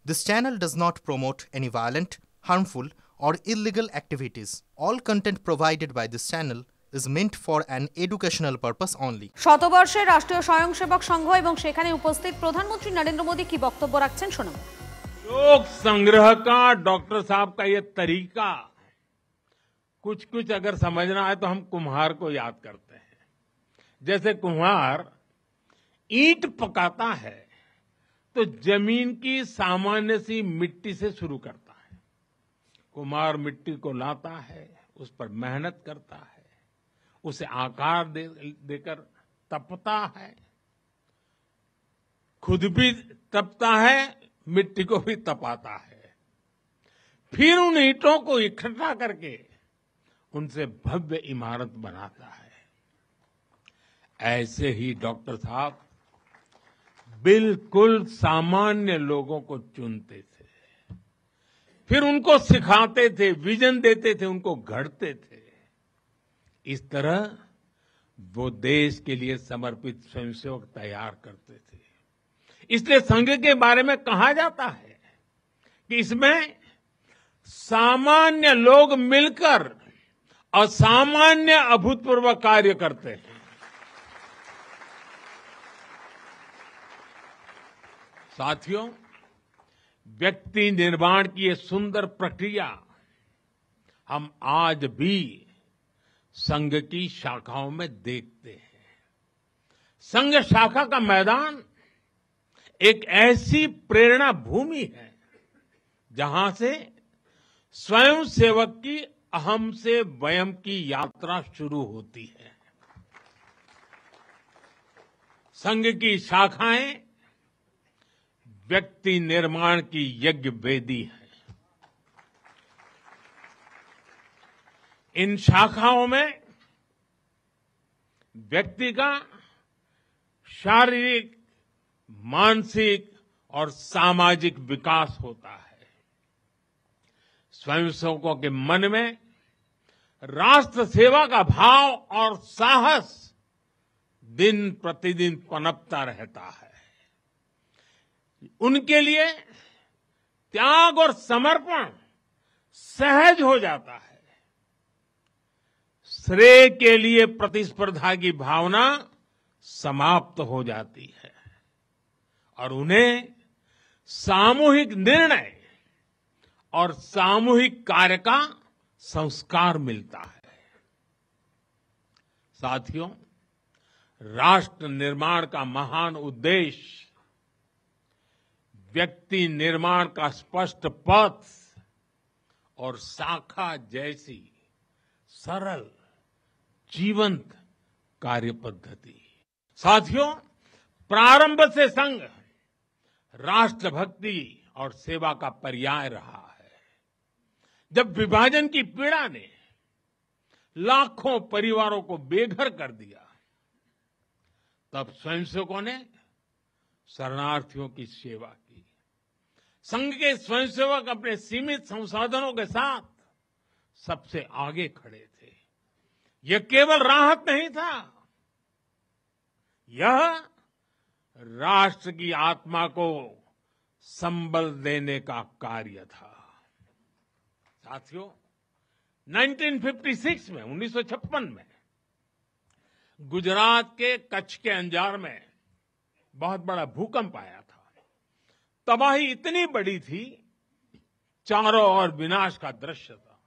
This channel does not promote any violent, harmful, or illegal activities. All content provided by this channel is meant for an educational purpose only. শতবর্ষে রাষ্ট্রীয় স্বয়ংসেবক সংঘ এবং সেখানে উপস্থিত প্রধানমন্ত্রী নরেন্দ্র মোদী কি বক্তব্য রাখছেন শোনাবো। लोक संग्रह का डॉक्टर साहब का ये तरीका कुछ कुछ अगर समझना है तो हम कुम्हार को याद करते हैं। जैसे कुम्हार ईंट पकाता है तो जमीन की सामान्य सी मिट्टी से शुरू करता है। कुम्हार मिट्टी को लाता है, उस पर मेहनत करता है, उसे आकार देकर तपता है, खुद भी तपता है, मिट्टी को भी तपाता है, फिर उन ईंटों को इकट्ठा करके उनसे भव्य इमारत बनाता है। ऐसे ही डॉक्टर साहब बिल्कुल सामान्य लोगों को चुनते थे, फिर उनको सिखाते थे, विजन देते थे, उनको गढ़ते थे। इस तरह वो देश के लिए समर्पित स्वयंसेवक तैयार करते थे। इसलिए संघ के बारे में कहा जाता है कि इसमें सामान्य लोग मिलकर असामान्य अभूतपूर्व कार्य करते हैं। साथियों, व्यक्ति निर्माण की ये सुंदर प्रक्रिया हम आज भी संघ की शाखाओं में देखते हैं। संघ शाखा का मैदान एक ऐसी प्रेरणा भूमि है जहां से स्वयं सेवक की अहम से वयम की यात्रा शुरू होती है। संघ की शाखाएं व्यक्ति निर्माण की यज्ञ वेदी है। इन शाखाओं में व्यक्ति का शारीरिक, मानसिक और सामाजिक विकास होता है। स्वयंसेवकों के मन में राष्ट्र सेवा का भाव और साहस दिन प्रतिदिन पनपता रहता है। उनके लिए त्याग और समर्पण सहज हो जाता है। श्रेय के लिए प्रतिस्पर्धा की भावना समाप्त हो जाती है और उन्हें सामूहिक निर्णय और सामूहिक कार्य का संस्कार मिलता है। साथियों, राष्ट्र निर्माण का महान उद्देश्य व्यक्ति निर्माण का स्पष्ट पथ और शाखा जैसी सरल जीवंत कार्य पद्धति। साथियों, प्रारंभ से संघ राष्ट्रभक्ति और सेवा का पर्याय रहा है। जब विभाजन की पीड़ा ने लाखों परिवारों को बेघर कर दिया, तब स्वयंसेवकों ने शरणार्थियों की सेवा की। संघ के स्वयंसेवक अपने सीमित संसाधनों के साथ सबसे आगे खड़े थे। यह केवल राहत नहीं था, यह राष्ट्र की आत्मा को संबल देने का कार्य था। साथियों, 1956 में 1956 में गुजरात के कच्छ के अंजार में बहुत बड़ा भूकंप आया था। तबाही इतनी बड़ी थी, चारों ओर विनाश का दृश्य था।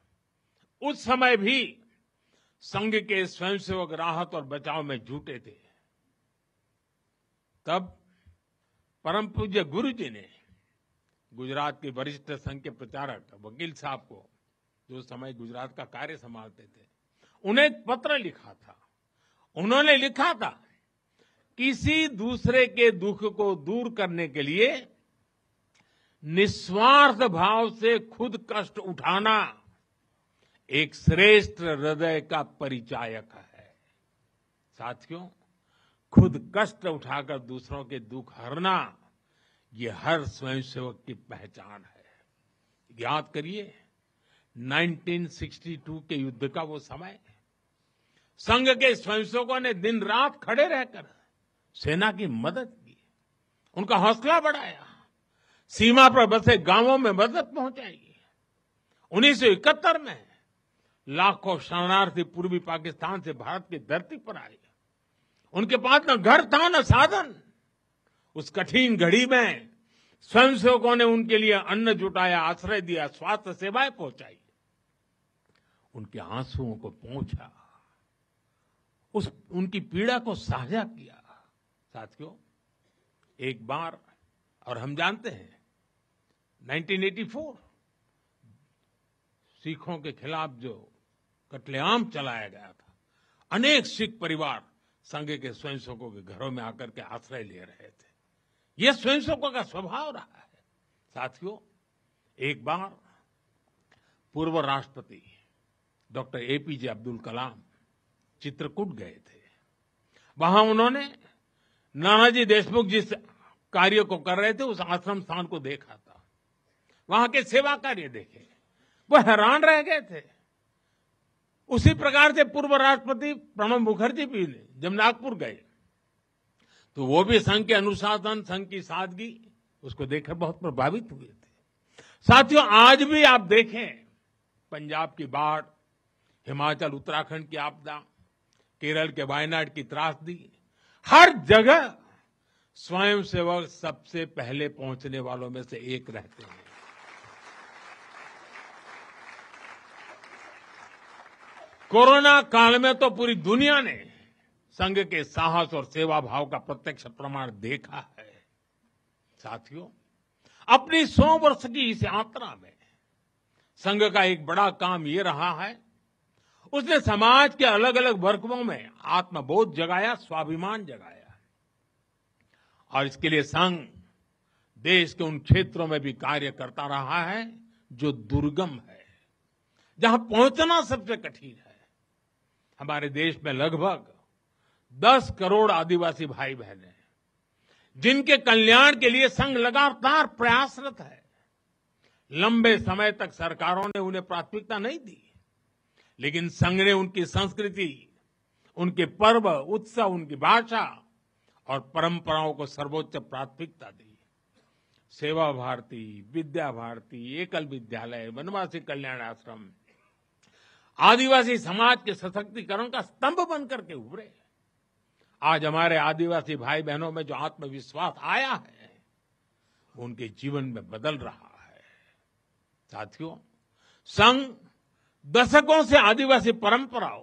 उस समय भी संघ के स्वयंसेवक राहत और बचाव में जुटे थे। तब परम पूज्य गुरु जी ने गुजरात के वरिष्ठ संघ के प्रचारक वकील साहब को, जो समय गुजरात का कार्य संभालते थे, उन्हें एक पत्र लिखा था। उन्होंने लिखा था, किसी दूसरे के दुख को दूर करने के लिए निस्वार्थ भाव से खुद कष्ट उठाना एक श्रेष्ठ हृदय का परिचायक है। साथियों, खुद कष्ट उठाकर दूसरों के दुख हरना, ये हर स्वयंसेवक की पहचान है। याद करिए 1962 के युद्ध का वो समय, संघ के स्वयंसेवकों ने दिन रात खड़े रहकर सेना की मदद की, उनका हौसला बढ़ाया। सीमा पर बसे गांवों में मदद पहुंचाई। 1971 में लाखों शरणार्थी पूर्वी पाकिस्तान से भारत की धरती पर आए। उनके पास न घर था न साधन। उस कठिन घड़ी में स्वयंसेवकों ने उनके लिए अन्न जुटाया, आश्रय दिया, स्वास्थ्य सेवाएं पहुंचाई, उनके आंसुओं को पोंछा, उनकी पीड़ा को साझा किया। साथियों, एक बार, और हम जानते हैं 1984 सिखों के खिलाफ जो कत्लेआम चलाया गया था, अनेक सिख परिवार संघ के स्वयंसेवकों के घरों में आकर के आश्रय ले रहे थे। यह स्वयंसेवकों का स्वभाव रहा है। साथियों, एक बार पूर्व राष्ट्रपति डॉक्टर एपीजे अब्दुल कलाम चित्रकूट गए थे। वहां उन्होंने नानाजी देशमुख जिस कार्य को कर रहे थे उस आश्रम स्थान को देखा था, वहां के सेवा कार्य देखे, वो हैरान रह गए थे। उसी प्रकार से पूर्व राष्ट्रपति प्रणब मुखर्जी भी जब नागपुर गए तो वो भी संघ के अनुशासन, संघ की सादगी, उसको देखकर बहुत प्रभावित हुए थे। साथियों, आज भी आप देखें, पंजाब की बाढ़, हिमाचल उत्तराखंड की आपदा, केरल के वायनाड की त्रासदी, हर जगह स्वयंसेवक सबसे पहले पहुंचने वालों में से एक रहते हैं। कोरोना काल में तो पूरी दुनिया ने संघ के साहस और सेवा भाव का प्रत्यक्ष प्रमाण देखा है। साथियों, अपनी 100 वर्ष की इस यात्रा में संघ का एक बड़ा काम ये रहा है, उसने समाज के अलग अलग वर्गों में आत्मबोध जगाया, स्वाभिमान जगाया। और इसके लिए संघ देश के उन क्षेत्रों में भी कार्य करता रहा है जो दुर्गम है, जहां पहुंचना सबसे कठिन है। हमारे देश में लगभग 10 करोड़ आदिवासी भाई बहन हैं, जिनके कल्याण के लिए संघ लगातार प्रयासरत है। लंबे समय तक सरकारों ने उन्हें प्राथमिकता नहीं दी, लेकिन संघ ने उनकी संस्कृति, उनके पर्व, उत्सव, उनकी भाषा और परंपराओं को सर्वोच्च प्राथमिकता दी। सेवा भारती, विद्या भारती, एकल विद्यालय, वनवासी कल्याण आश्रम आदिवासी समाज के सशक्तिकरण का स्तंभ बनकर के उभरे। आज हमारे आदिवासी भाई बहनों में जो आत्मविश्वास आया है, उनके जीवन में बदल रहा है। साथियों, संघ दशकों से आदिवासी परंपराओं,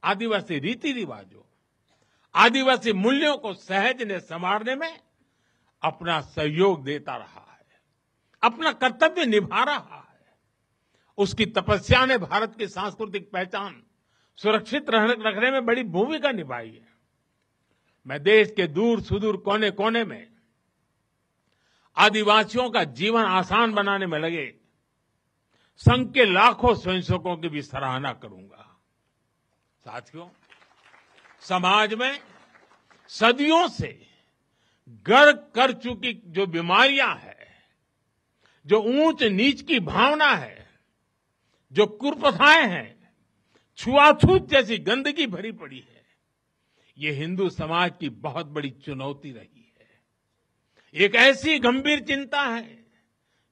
आदिवासी रीति रिवाजों, आदिवासी मूल्यों को सहज ने संवारने में अपना सहयोग देता रहा है, अपना कर्तव्य निभा रहा है। उसकी तपस्या ने भारत की सांस्कृतिक पहचान सुरक्षित रखने में बड़ी भूमिका निभाई है। मैं देश के दूर सुदूर कोने कोने में आदिवासियों का जीवन आसान बनाने में लगे संघ के लाखों स्वयंसेवकों की भी सराहना करूंगा। साथियों, समाज में सदियों से घर कर चुकी जो बीमारियां हैं, जो ऊंच नीच की भावना है, जो कुप्रथाएं हैं, छुआछूत जैसी गंदगी भरी पड़ी है, ये हिंदू समाज की बहुत बड़ी चुनौती रही है। एक ऐसी गंभीर चिंता है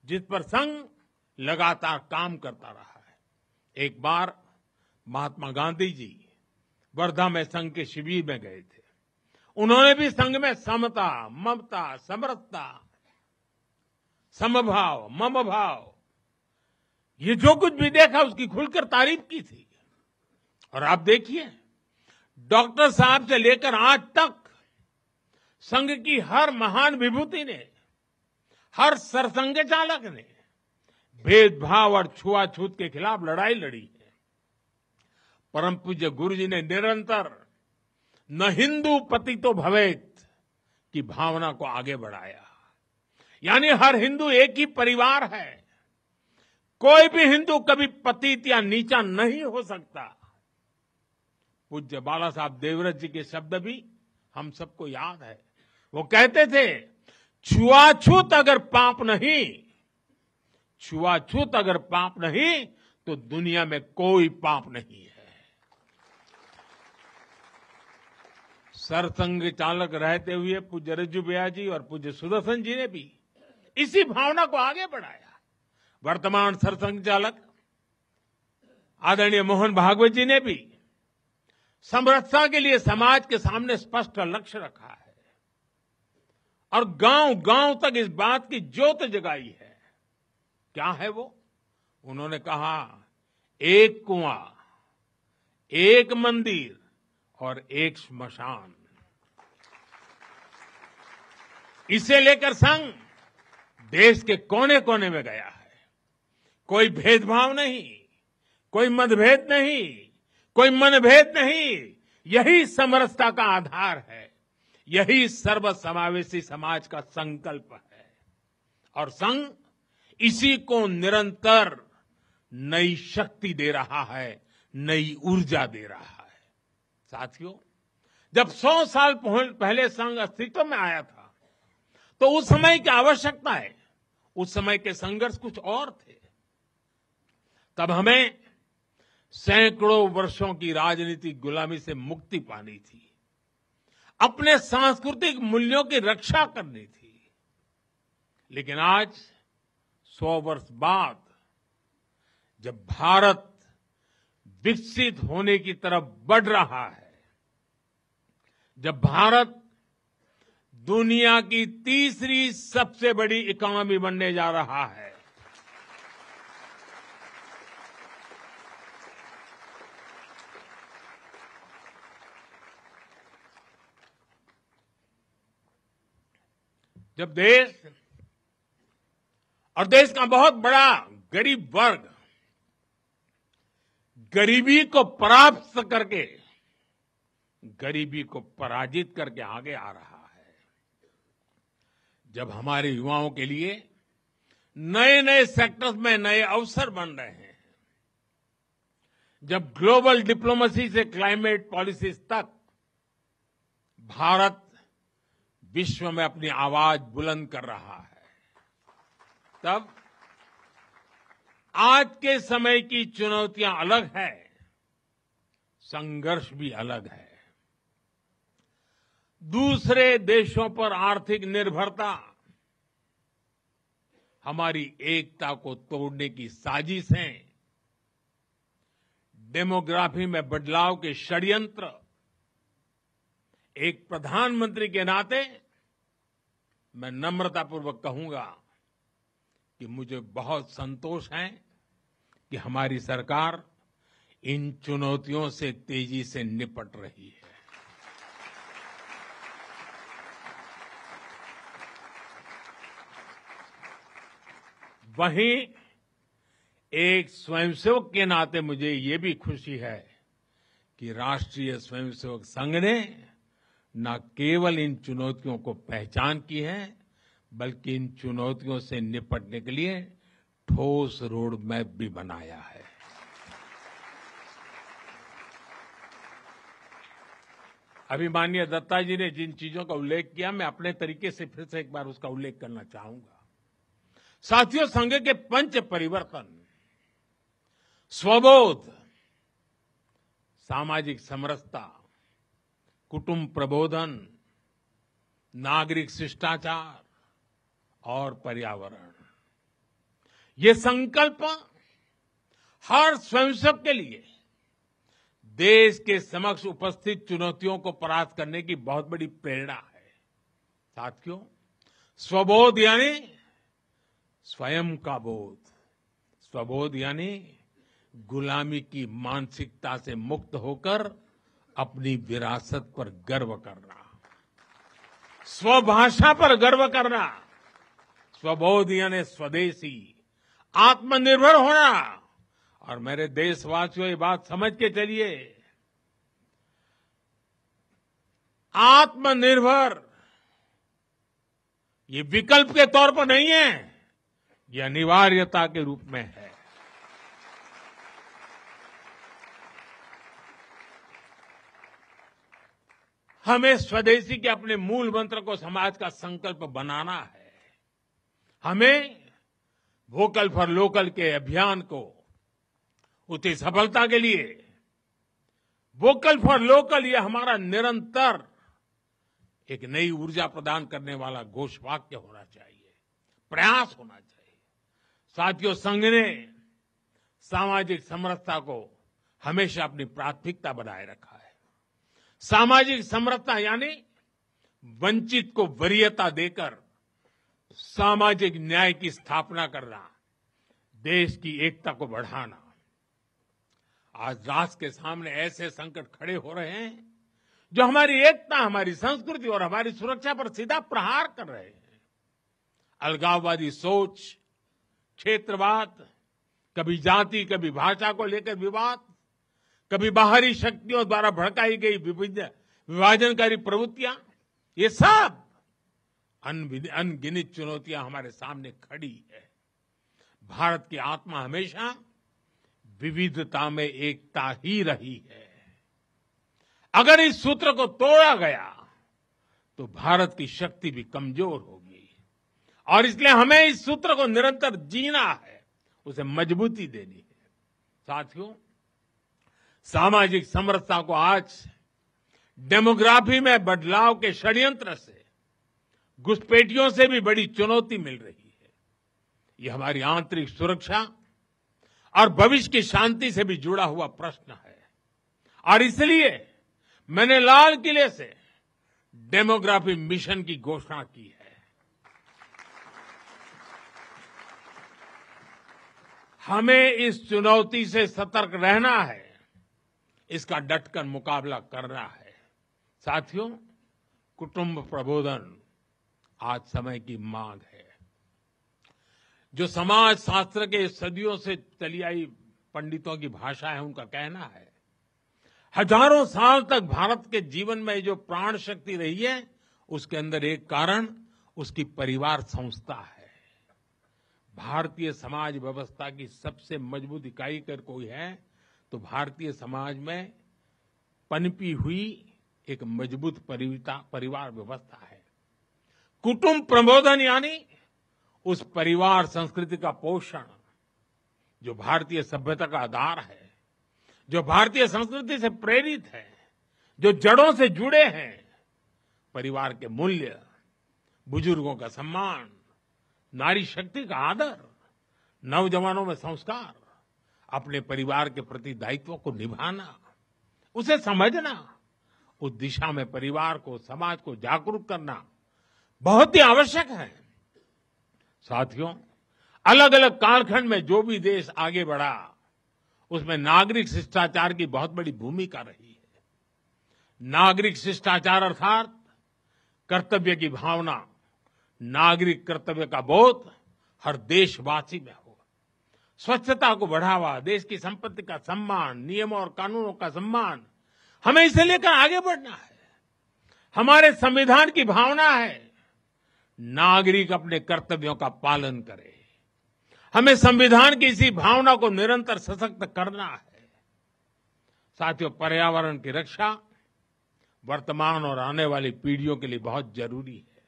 जिस पर संघ लगातार काम करता रहा है। एक बार महात्मा गांधी जी वर्धा में संघ के शिविर में गए थे। उन्होंने भी संघ में समता, ममता, समरसता, समभाव, मम भाव, ये जो कुछ भी देखा उसकी खुलकर तारीफ की थी। और आप देखिए, डॉक्टर साहब से लेकर आज तक संघ की हर महान विभूति ने, हर सरसंघ चालक ने भेदभाव और छुआछूत के खिलाफ लड़ाई लड़ी है। परम पूज्य गुरु जी ने निरंतर न हिंदू पतितो भवेत की भावना को आगे बढ़ाया। यानी हर हिंदू एक ही परिवार है, कोई भी हिंदू कभी पतित या नीचा नहीं हो सकता। पूज्य बाला साहब देवव्रत जी के शब्द भी हम सबको याद है। वो कहते थे, छुआछूत अगर पाप नहीं, छुआछूत अगर पाप नहीं तो दुनिया में कोई पाप नहीं है। सरसंघ चालक रहते हुए पूज्य रज्जू भैया जी और पूज्य सुदर्शन जी ने भी इसी भावना को आगे बढ़ाया। वर्तमान सरसंघचालक आदरणीय मोहन भागवत जी ने भी समरसता के लिए समाज के सामने स्पष्ट लक्ष्य रखा है और गांव-गांव तक इस बात की ज्योत जगाई है। क्या है वो? उन्होंने कहा, एक कुआं, एक मंदिर और एक श्मशान। इसे लेकर संघ देश के कोने कोने में गया है। कोई भेदभाव नहीं, कोई मतभेद नहीं, कोई मनभेद नहीं। यही समरसता का आधार है, यही सर्वसमावेशी समाज का संकल्प है और संघ इसी को निरंतर नई शक्ति दे रहा है, नई ऊर्जा दे रहा है। साथियों, जब 100 साल पहले संघ अस्तित्व में आया था तो उस समय की आवश्यकताएं, उस समय के संघर्ष कुछ और थे। तब हमें सैकड़ों वर्षों की राजनीतिक गुलामी से मुक्ति पानी थी, अपने सांस्कृतिक मूल्यों की रक्षा करनी थी। लेकिन आज 100 वर्ष बाद जब भारत विकसित होने की तरफ बढ़ रहा है, जब भारत दुनिया की तीसरी सबसे बड़ी इकोनॉमी बनने जा रहा है, जब देश और देश का बहुत बड़ा गरीब वर्ग गरीबी को परास्त करके, गरीबी को पराजित करके आगे आ रहा है, जब हमारे युवाओं के लिए नए नए सेक्टर्स में नए अवसर बन रहे हैं, जब ग्लोबल डिप्लोमेसी से क्लाइमेट पॉलिसीज तक भारत विश्व में अपनी आवाज बुलंद कर रहा है, तब आज के समय की चुनौतियां अलग है, संघर्ष भी अलग है। दूसरे देशों पर आर्थिक निर्भरता हमारी एकता को तोड़ने की साजिश है। डेमोग्राफी में बदलाव के षड्यंत्र। एक प्रधानमंत्री के नाते मैं नम्रतापूर्वक कहूंगा कि मुझे बहुत संतोष है कि हमारी सरकार इन चुनौतियों से तेजी से निपट रही है। वहीं एक स्वयंसेवक के नाते मुझे ये भी खुशी है कि राष्ट्रीय स्वयंसेवक संघ ने न केवल इन चुनौतियों को पहचान की है, बल्कि इन चुनौतियों से निपटने के लिए ठोस रोड मैप भी बनाया है। अभी माननीय दत्ता जी ने जिन चीजों का उल्लेख किया, मैं अपने तरीके से फिर से एक बार उसका उल्लेख करना चाहूंगा। साथियों, संघ के पंच परिवर्तन, स्वबोध, सामाजिक समरसता, कुटुंब प्रबोधन, नागरिक शिष्टाचार और पर्यावरण, ये संकल्प हर स्वयंसेवक के लिए देश के समक्ष उपस्थित चुनौतियों को परास्त करने की बहुत बड़ी प्रेरणा है। साथियों, स्वबोध यानी स्वयं का बोध, स्वबोध यानी गुलामी की मानसिकता से मुक्त होकर अपनी विरासत पर गर्व करना, स्वभाषा पर गर्व करना। स्वबोध यानी स्वदेशी, आत्मनिर्भर होना। और मेरे देशवासियों, ये बात समझ के चलिए, आत्मनिर्भर ये विकल्प के तौर पर नहीं है, ये अनिवार्यता के रूप में है। हमें स्वदेशी के अपने मूल मंत्र को समाज का संकल्प बनाना है। हमें वोकल फॉर लोकल के अभियान को उसकी सफलता के लिए वोकल फॉर लोकल ये हमारा निरंतर एक नई ऊर्जा प्रदान करने वाला घोषवाक्य होना चाहिए। प्रयास होना चाहिए। साथियों, संघ ने सामाजिक समरसता को हमेशा अपनी प्राथमिकता बनाए रखा है। सामाजिक समरसता यानी वंचित को वरीयता देकर सामाजिक न्याय की स्थापना करना, देश की एकता को बढ़ाना। आज राष्ट्र के सामने ऐसे संकट खड़े हो रहे हैं जो हमारी एकता, हमारी संस्कृति और हमारी सुरक्षा पर सीधा प्रहार कर रहे हैं। अलगाववादी सोच, क्षेत्रवाद, कभी जाति, कभी भाषा को लेकर विवाद, कभी बाहरी शक्तियों द्वारा भड़काई गई विभाजनकारी प्रवृत्तियां, ये सब अनगिनत चुनौतियां हमारे सामने खड़ी है। भारत की आत्मा हमेशा विविधता में एकता ही रही है। अगर इस सूत्र को तोड़ा गया तो भारत की शक्ति भी कमजोर होगी और इसलिए हमें इस सूत्र को निरंतर जीना है, उसे मजबूती देनी है। साथियों, सामाजिक समरसता को आज डेमोग्राफी में बदलाव के षड्यंत्र से, घुसपैठियों से भी बड़ी चुनौती मिल रही है। ये हमारी आंतरिक सुरक्षा और भविष्य की शांति से भी जुड़ा हुआ प्रश्न है और इसलिए मैंने लाल किले से डेमोग्राफी मिशन की घोषणा की है। हमें इस चुनौती से सतर्क रहना है, इसका डटकर मुकाबला करना है। साथियों, कुटुंब प्रबोधन आज समय की मांग है। जो समाज शास्त्र के सदियों से चली आई पंडितों की भाषा है, उनका कहना है, हजारों साल तक भारत के जीवन में जो प्राण शक्ति रही है, उसके अंदर एक कारण उसकी परिवार संस्था है। भारतीय समाज व्यवस्था की सबसे मजबूत इकाई अगर कोई है तो भारतीय समाज में पनपी हुई एक मजबूत परिवार व्यवस्था है। कुटुंब प्रबोधन यानी उस परिवार संस्कृति का पोषण जो भारतीय सभ्यता का आधार है, जो भारतीय संस्कृति से प्रेरित है, जो जड़ों से जुड़े हैं। परिवार के मूल्य, बुजुर्गों का सम्मान, नारी शक्ति का आदर, नौजवानों में संस्कार, अपने परिवार के प्रति दायित्व को निभाना, उसे समझना, उस दिशा में परिवार को, समाज को जागरूक करना बहुत ही आवश्यक है। साथियों, अलग अलग कालखंड में जो भी देश आगे बढ़ा, उसमें नागरिक शिष्टाचार की बहुत बड़ी भूमिका रही है। नागरिक शिष्टाचार अर्थात कर्तव्य की भावना, नागरिक कर्तव्य का बोध हर देशवासी में हो। स्वच्छता को बढ़ावा, देश की संपत्ति का सम्मान, नियमों और कानूनों का सम्मान, हमें इसे लेकर आगे बढ़ना है। हमारे संविधान की भावना है नागरिक अपने कर्तव्यों का पालन करे। हमें संविधान की इसी भावना को निरंतर सशक्त करना है। साथियों, पर्यावरण की रक्षा वर्तमान और आने वाली पीढ़ियों के लिए बहुत जरूरी है।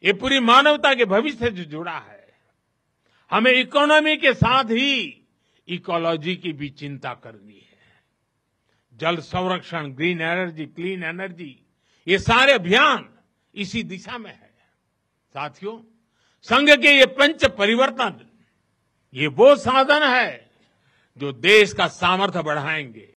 ये पूरी मानवता के भविष्य से जुड़ा है। हमें इकोनॉमी के साथ ही इकोलॉजी की भी चिंता करनी है। जल संरक्षण, ग्रीन एनर्जी, क्लीन एनर्जी, ये सारे अभियान इसी दिशा में है। साथियों, संघ के ये पंच परिवर्तन, ये वो साधन है जो देश का सामर्थ्य बढ़ाएंगे,